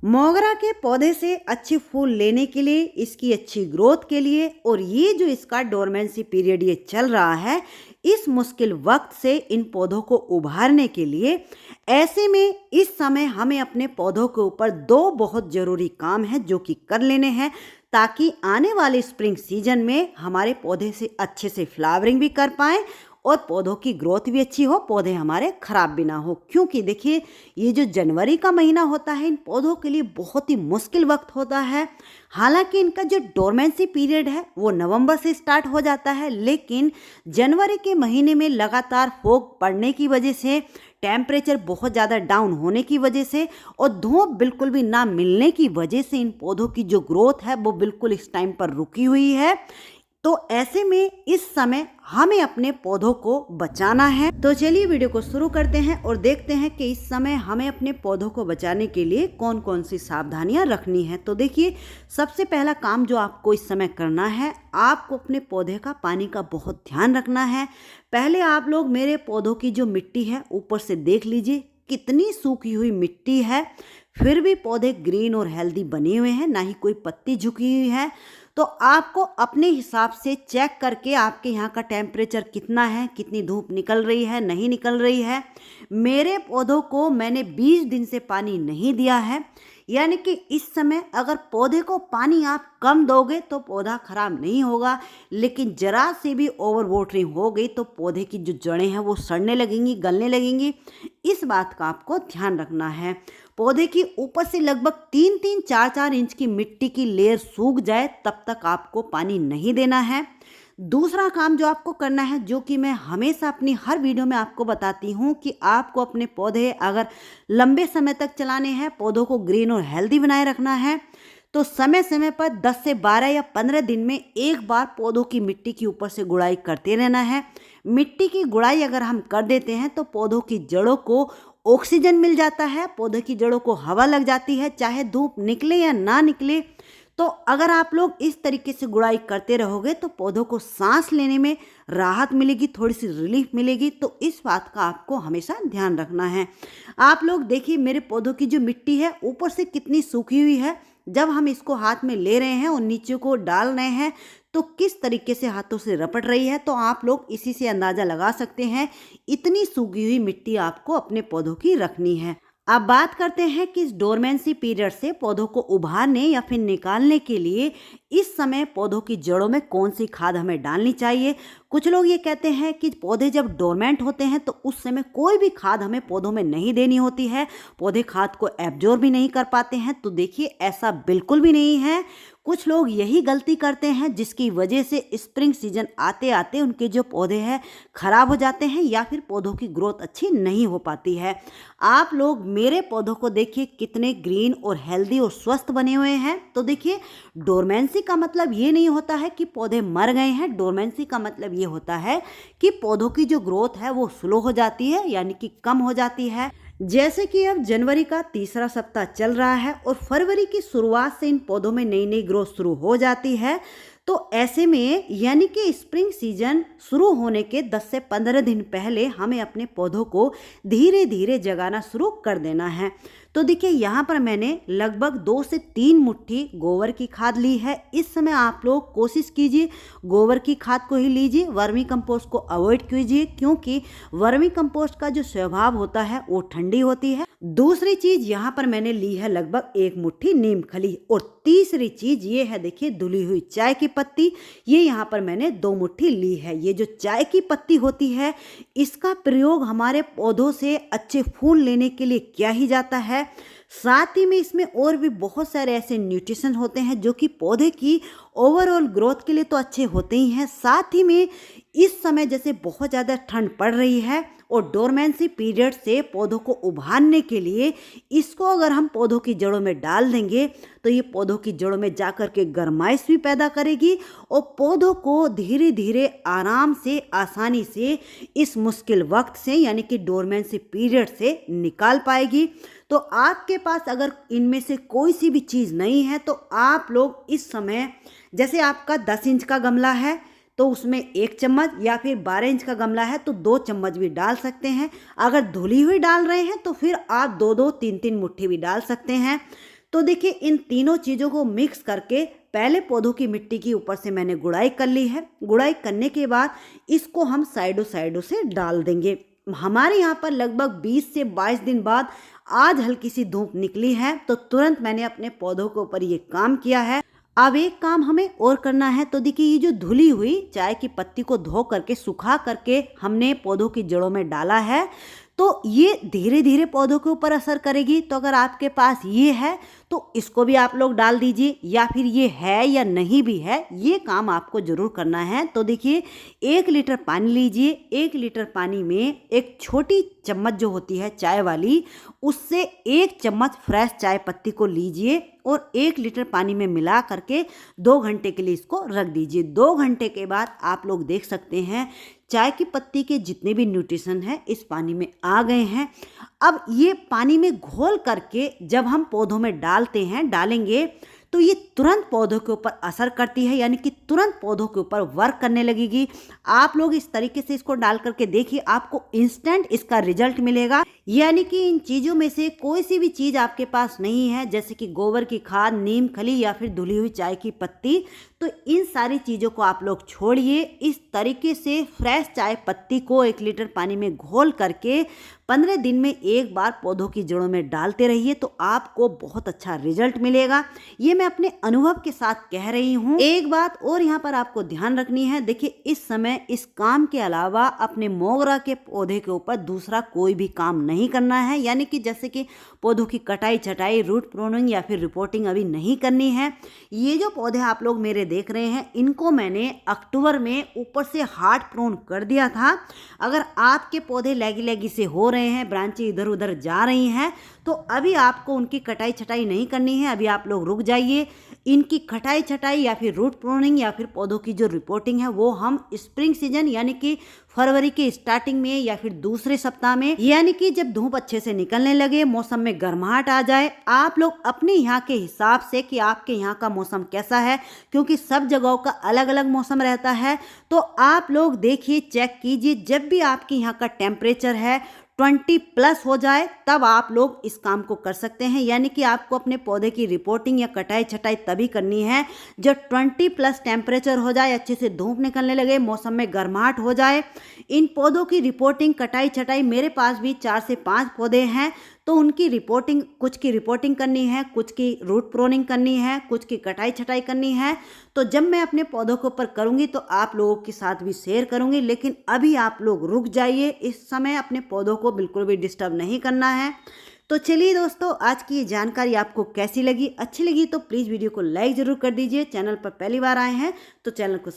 मोगरा के पौधे से अच्छे फूल लेने के लिए, इसकी अच्छी ग्रोथ के लिए और ये जो इसका डोरमेंसी पीरियड ये चल रहा है, इस मुश्किल वक्त से इन पौधों को उभारने के लिए, ऐसे में इस समय हमें अपने पौधों के ऊपर दो बहुत ज़रूरी काम हैं जो कि कर लेने हैं, ताकि आने वाले स्प्रिंग सीजन में हमारे पौधे से अच्छे से फ्लावरिंग भी कर पाएँ और पौधों की ग्रोथ भी अच्छी हो, पौधे हमारे खराब भी ना हो। क्योंकि देखिए, ये जो जनवरी का महीना होता है इन पौधों के लिए बहुत ही मुश्किल वक्त होता है। हालांकि इनका जो डोरमेंसी पीरियड है वो नवंबर से स्टार्ट हो जाता है, लेकिन जनवरी के महीने में लगातार फोग पड़ने की वजह से, टेम्परेचर बहुत ज़्यादा डाउन होने की वजह से और धूप बिल्कुल भी ना मिलने की वजह से इन पौधों की जो ग्रोथ है वो बिल्कुल इस टाइम पर रुकी हुई है। तो ऐसे में इस समय हमें अपने पौधों को बचाना है। तो चलिए वीडियो को शुरू करते हैं और देखते हैं कि इस समय हमें अपने पौधों को बचाने के लिए कौन कौन सी सावधानियां रखनी है। तो देखिए, सबसे पहला काम जो आपको इस समय करना है, आपको अपने पौधे का पानी का बहुत ध्यान रखना है। पहले आप लोग मेरे पौधों की जो मिट्टी है ऊपर से देख लीजिए, कितनी सूखी हुई मिट्टी है, फिर भी पौधे ग्रीन और हेल्दी बने हुए हैं, ना ही कोई पत्ती झुकी हुई है। तो आपको अपने हिसाब से चेक करके आपके यहाँ का टेम्परेचर कितना है, कितनी धूप निकल रही है, नहीं निकल रही है। मेरे पौधों को मैंने 20 दिन से पानी नहीं दिया है, यानी कि इस समय अगर पौधे को पानी आप कम दोगे तो पौधा खराब नहीं होगा, लेकिन जरा से भी ओवर वाटरिंग हो गई तो पौधे की जो जड़ें हैं वो सड़ने लगेंगी, गलने लगेंगी। इस बात का आपको ध्यान रखना है। पौधे की ऊपर से लगभग 3-3, 4-4 इंच की मिट्टी की लेयर सूख जाए तब तक आपको पानी नहीं देना है। दूसरा काम जो आपको करना है, जो कि मैं हमेशा अपनी हर वीडियो में आपको बताती हूँ, कि आपको अपने पौधे अगर लंबे समय तक चलाने हैं, पौधों को ग्रीन और हेल्दी बनाए रखना है, तो समय समय पर 10 से 12 या 15 दिन में एक बार पौधों की मिट्टी के ऊपर से गुड़ाई करते रहना है। मिट्टी की गुड़ाई अगर हम कर देते हैं तो पौधों की जड़ों को ऑक्सीजन मिल जाता है, पौधे की जड़ों को हवा लग जाती है, चाहे धूप निकले या ना निकले। तो अगर आप लोग इस तरीके से गुड़ाई करते रहोगे तो पौधों को सांस लेने में राहत मिलेगी, थोड़ी सी रिलीफ मिलेगी। तो इस बात का आपको हमेशा ध्यान रखना है। आप लोग देखिए, मेरे पौधों की जो मिट्टी है ऊपर से कितनी सूखी हुई है। जब हम इसको हाथ में ले रहे हैं और नीचे को डाल रहे हैं तो किस तरीके से हाथों से रपट रही है, तो आप लोग इसी से अंदाज़ा लगा सकते हैं इतनी सूखी हुई मिट्टी आपको अपने पौधों की रखनी है। अब बात करते हैं कि इस डोरमेंसी पीरियड से पौधों को उभारने या फिर निकालने के लिए इस समय पौधों की जड़ों में कौन सी खाद हमें डालनी चाहिए। कुछ लोग ये कहते हैं कि पौधे जब डोरमेंट होते हैं तो उस समय कोई भी खाद हमें पौधों में नहीं देनी होती है, पौधे खाद को एब्जॉर्ब भी नहीं कर पाते हैं। तो देखिए, ऐसा बिल्कुल भी नहीं है। कुछ लोग यही गलती करते हैं जिसकी वजह से स्प्रिंग सीजन आते आते उनके जो पौधे हैं खराब हो जाते हैं या फिर पौधों की ग्रोथ अच्छी नहीं हो पाती है। आप लोग मेरे पौधों को देखिए, कितने ग्रीन और हेल्दी और स्वस्थ बने हुए हैं। तो देखिए, डोरमेंसी का मतलब ये नहीं होता है कि पौधे मर गए हैं। डोरमेंसी का मतलब ये होता है कि पौधों की जो ग्रोथ है वो स्लो हो जाती है, यानी कि कम हो जाती है। जैसे कि अब जनवरी का तीसरा सप्ताह चल रहा है और फरवरी की शुरुआत से इन पौधों में नई नई ग्रोथ शुरू हो जाती है। तो ऐसे में यानी कि स्प्रिंग सीजन शुरू होने के 10 से 15 दिन पहले हमें अपने पौधों को धीरे धीरे जगाना शुरू कर देना है। तो देखिए, यहाँ पर मैंने लगभग 2 से 3 मुट्ठी गोबर की खाद ली है। इस समय आप लोग कोशिश कीजिए गोबर की खाद को ही लीजिए, वर्मी कंपोस्ट को अवॉइड कीजिए, क्योंकि वर्मी कंपोस्ट का जो स्वभाव होता है वो ठंडी होती है। दूसरी चीज यहाँ पर मैंने ली है लगभग 1 मुट्ठी नीम खली, और तीसरी चीज ये है, देखिए, धुली हुई चाय की पत्ती। ये यहाँ पर मैंने 2 मुट्ठी ली है। ये जो चाय की पत्ती होती है, इसका प्रयोग हमारे पौधों से अच्छे फूल लेने के लिए किया ही जाता है। साथ ही में इसमें और भी बहुत सारे ऐसे न्यूट्रिशन होते हैं जो कि पौधे की ओवरऑल ग्रोथ के लिए तो अच्छे होते ही हैं। साथ ही में इस समय जैसे बहुत ज़्यादा ठंड पड़ रही है और डोरमेंसी पीरियड से पौधों को उभारने के लिए इसको अगर हम पौधों की जड़ों में डाल देंगे तो ये पौधों की जड़ों में जा कर के गर्माइश भी पैदा करेगी और पौधों को धीरे धीरे आराम से, आसानी से इस मुश्किल वक्त से, यानी कि डोरमेंसी पीरियड से निकाल पाएगी। तो आपके पास अगर इनमें से कोई सी भी चीज़ नहीं है तो आप लोग इस समय, जैसे आपका 10 इंच का गमला है तो उसमें 1 चम्मच, या फिर 12 इंच का गमला है तो 2 चम्मच भी डाल सकते हैं। अगर धुली हुई डाल रहे हैं तो फिर आप 2-2, 3-3 मुट्ठी भी डाल सकते हैं। तो देखिए इन तीनों चीज़ों को मिक्स करके पहले पौधों की मिट्टी की ऊपर से मैंने गुड़ाई कर ली है। गुड़ाई करने के बाद इसको हम साइडों साइडों से डाल देंगे। हमारे यहाँ पर लगभग 20 से 22 दिन बाद आज हल्की सी धूप निकली है, तो तुरंत मैंने अपने पौधों के ऊपर ये काम किया है। अब एक काम हमें और करना है। तो देखिए ये जो धुली हुई चाय की पत्ती को धो करके सुखा करके हमने पौधों की जड़ों में डाला है, तो ये धीरे धीरे पौधों के ऊपर असर करेगी। तो अगर आपके पास ये है तो इसको भी आप लोग डाल दीजिए, या फिर ये है या नहीं भी है, ये काम आपको जरूर करना है। तो देखिए 1 लीटर पानी लीजिए। 1 लीटर पानी में एक छोटी चम्मच जो होती है चाय वाली, उससे 1 चम्मच फ्रेश चाय पत्ती को लीजिए और 1 लीटर पानी में मिला करके 2 घंटे के लिए इसको रख दीजिए। 2 घंटे के बाद आप लोग देख सकते हैं चाय की पत्ती के जितने भी न्यूट्रिशन है इस पानी में आ गए हैं। अब ये पानी में घोल करके जब हम पौधों में डालेंगे तो ये तुरंत पौधों के ऊपर असर करती है, यानी कि तुरंत पौधों के ऊपर वर्क करने लगेगी। आप लोग इस तरीके से इसको डाल करके देखिए, आपको इंस्टेंट इसका रिजल्ट मिलेगा। यानी कि इन चीज़ों में से कोई सी भी चीज़ आपके पास नहीं है, जैसे कि गोबर की खाद, नीम खली या फिर धुली हुई चाय की पत्ती, तो इन सारी चीज़ों को आप लोग छोड़िए। इस तरीके से फ्रेश चाय पत्ती को 1 लीटर पानी में घोल करके 15 दिन में एक बार पौधों की जड़ों में डालते रहिए, तो आपको बहुत अच्छा रिजल्ट मिलेगा। ये मैं अपने अनुभव के साथ कह रही हूँ। एक बात और यहाँ पर आपको ध्यान रखनी है। देखिए इस समय इस काम के अलावा अपने मोगरा के पौधे के ऊपर दूसरा कोई भी काम नहीं करना है, यानी कि जैसे कि पौधों की कटाई छटाई, रूट प्रूनिंग या फिर रिपोर्टिंग अभी नहीं करनी है। ये जो पौधे आप लोग मेरे देख रहे हैं, इनको मैंने अक्टूबर में ऊपर से हार्ड प्रून कर दिया था। अगर आपके पौधे लैगी लैगी से हो रहे हैं, ब्रांचें इधर उधर जा रही हैं, तो अभी आपको उनकी कटाई छटाई नहीं करनी है। अभी आप लोग रुक जाइए। इनकी कटाई छटाई या फिर रूट प्रूनिंग या फिर पौधों की जो रिपोर्टिंग है वो हम स्प्रिंग सीजन यानी कि फरवरी के स्टार्टिंग में या फिर दूसरे सप्ताह में, यानी कि जब धूप अच्छे से निकलने लगे, मौसम में गर्माहट आ जाए, आप लोग अपने यहाँ के हिसाब से कि आपके यहाँ का मौसम कैसा है, क्योंकि सब जगहों का अलग अलग मौसम रहता है, तो आप लोग देखिए, चेक कीजिए। जब भी आपके यहाँ का टेम्परेचर है 20+ हो जाए, तब आप लोग इस काम को कर सकते हैं। यानी कि आपको अपने पौधे की रिपोर्टिंग या कटाई छटाई तभी करनी है जब 20+ टेम्परेचर हो जाए, अच्छे से धूप निकलने लगे, मौसम में गर्माहट हो जाए। इन पौधों की रिपोर्टिंग कटाई छटाई, मेरे पास भी 4 से 5 पौधे हैं, तो उनकी रिपोर्टिंग, कुछ की रिपोर्टिंग करनी है, कुछ की रूट प्रूनिंग करनी है, कुछ की कटाई छटाई करनी है। तो जब मैं अपने पौधों के ऊपर करूंगी तो आप लोगों के साथ भी शेयर करूंगी, लेकिन अभी आप लोग रुक जाइए। इस समय अपने पौधों को बिल्कुल भी डिस्टर्ब नहीं करना है। तो चलिए दोस्तों, आज की ये जानकारी आपको कैसी लगी? अच्छी लगी तो प्लीज़ वीडियो को लाइक ज़रूर कर दीजिए। चैनल पर पहली बार आए हैं तो चैनल को